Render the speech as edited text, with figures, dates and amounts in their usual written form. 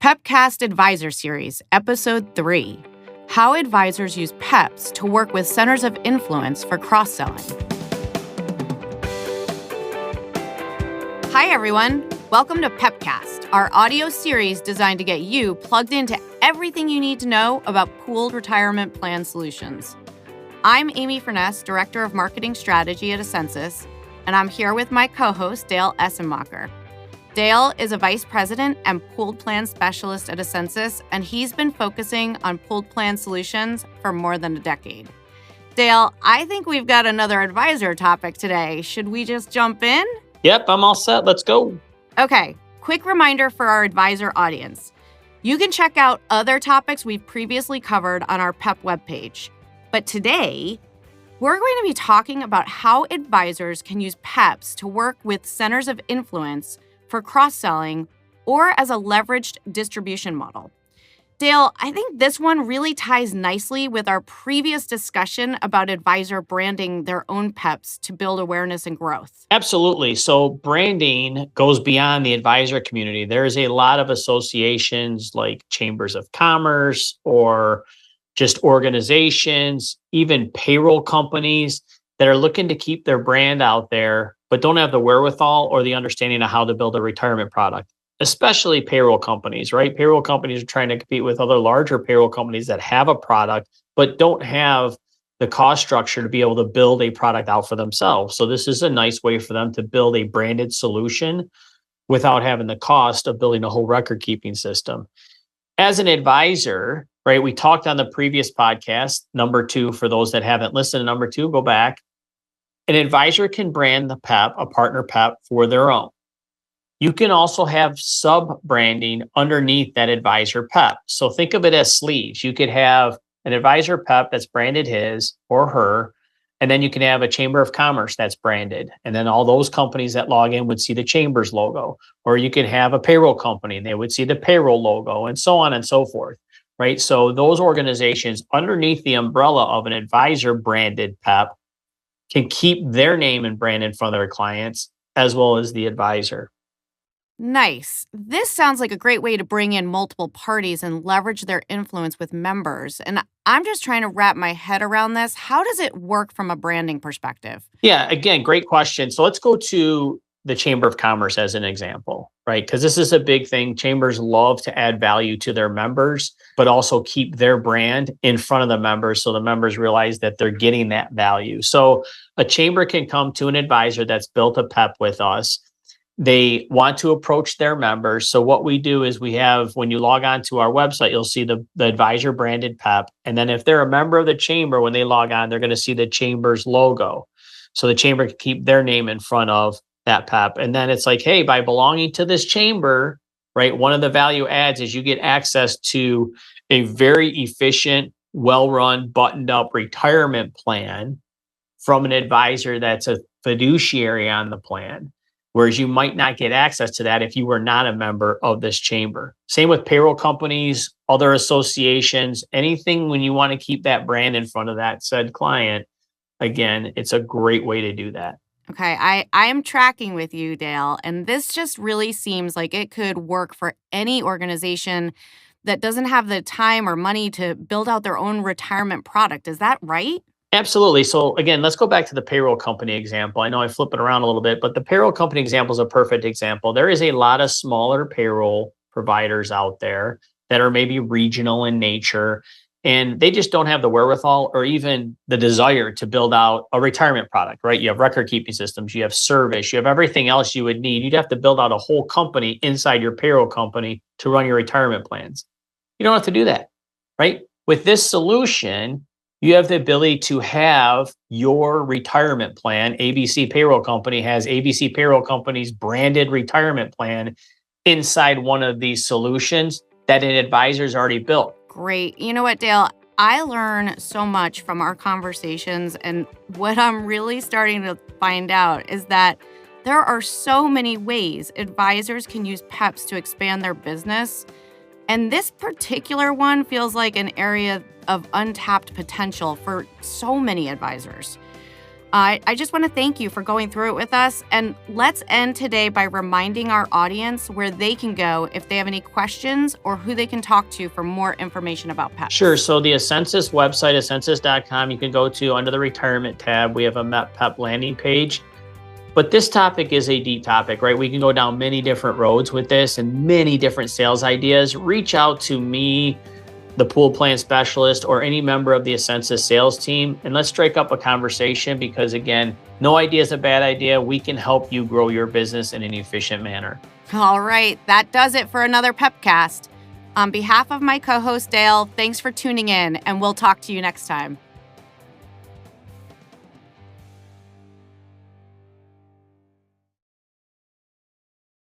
PEPCAST Advisor Series, Episode 3, How Advisors Use PEPs to Work with Centers of Influence for Cross-Selling. Hi, everyone. Welcome to PEPCAST, our audio series designed to get you plugged into everything you need to know about pooled retirement plan solutions. I'm Amy Furness, Director of Marketing Strategy at Ascensus, and I'm here with my co-host, Dale Essenmacher. Dale is a vice president and pooled plan specialist at Ascensus, and he's been focusing on pooled plan solutions for more than a decade. Dale, I think we've got another advisor topic today. Should we just jump in? Yep, I'm all set. Let's go. Okay, quick reminder for our advisor audience. You can check out other topics we've previously covered on our PEP webpage. But today, we're going to be talking about how advisors can use PEPs to work with centers of influence for cross-selling or as a leveraged distribution model. Dale, I think this one really ties nicely with our previous discussion about advisor branding their own PEPs to build awareness and growth. Absolutely. So branding goes beyond the advisor community. There's a lot of associations like chambers of commerce or just organizations, even payroll companies that are looking to keep their brand out there, but don't have the wherewithal or the understanding of how to build a retirement product, especially payroll companies, right? Payroll companies are trying to compete with other larger payroll companies that have a product, but don't have the cost structure to be able to build a product out for themselves. So this is a nice way for them to build a branded solution without having the cost of building a whole record keeping system. As an advisor, right, we talked on the previous podcast, number 2, for those that haven't listened to number 2, go back. An advisor can brand the PEP, a partner PEP, for their own. You can also have sub-branding underneath that advisor PEP. So think of it as sleeves. You could have an advisor PEP that's branded his or her, and then you can have a chamber of commerce that's branded. And then all those companies that log in would see the chamber's logo. Or you could have a payroll company and they would see the payroll logo, and so on and so forth, right? So those organizations underneath the umbrella of an advisor branded PEP can keep their name and brand in front of their clients as well as the advisor. Nice. This sounds like a great way to bring in multiple parties and leverage their influence with members. And I'm just trying to wrap my head around this. How does it work from a branding perspective? Yeah, again, great question. So let's go to the Chamber of Commerce as an example, right? Because this is a big thing. Chambers love to add value to their members, but also keep their brand in front of the members so the members realize that they're getting that value. So a chamber can come to an advisor that's built a PEP with us. They want to approach their members. So what we do is we have, when you log on to our website, you'll see the advisor branded PEP. And then if they're a member of the chamber, when they log on, they're going to see the chamber's logo. So the chamber can keep their name in front of that PEP. And then it's like, hey, by belonging to this chamber, right, one of the value adds is you get access to a very efficient, well-run, buttoned-up retirement plan from an advisor that's a fiduciary on the plan. Whereas you might not get access to that if you were not a member of this chamber. Same with payroll companies, other associations, anything when you want to keep that brand in front of that said client. Again, it's a great way to do that. Okay, I am tracking with you, Dale, and this just really seems like it could work for any organization that doesn't have the time or money to build out their own retirement product. Is that right? Absolutely. So again, let's go back to the payroll company example. I know I flip it around a little bit, but the payroll company example is a perfect example. There is a lot of smaller payroll providers out there that are maybe regional in nature, and they just don't have the wherewithal or even the desire to build out a retirement product, right? You have record keeping systems, you have service, you have everything else you would need. You'd have to build out a whole company inside your payroll company to run your retirement plans. You don't have to do that, right? With this solution, you have the ability to have your retirement plan. ABC Payroll Company has ABC Payroll Company's branded retirement plan inside one of these solutions that an advisor's already built. Great. You know what, Dale? I learn so much from our conversations, and what I'm really starting to find out is that there are so many ways advisors can use PEPs to expand their business. And this particular one feels like an area of untapped potential for so many advisors. I just want to thank you for going through it with us. And let's end today by reminding our audience where they can go if they have any questions or who they can talk to for more information about PEPs. Sure. So the Ascensus website, ascensus.com, you can go to under the retirement tab. We have a PEP landing page. But this topic is a deep topic, right? We can go down many different roads with this and many different sales ideas. Reach out to me, the pool plan specialist, or any member of the Ascensus sales team, and let's strike up a conversation because, again, no idea is a bad idea. We can help you grow your business in an efficient manner. All right, that does it for another PEPCAST. On behalf of my co-host, Dale, thanks for tuning in, and we'll talk to you next time.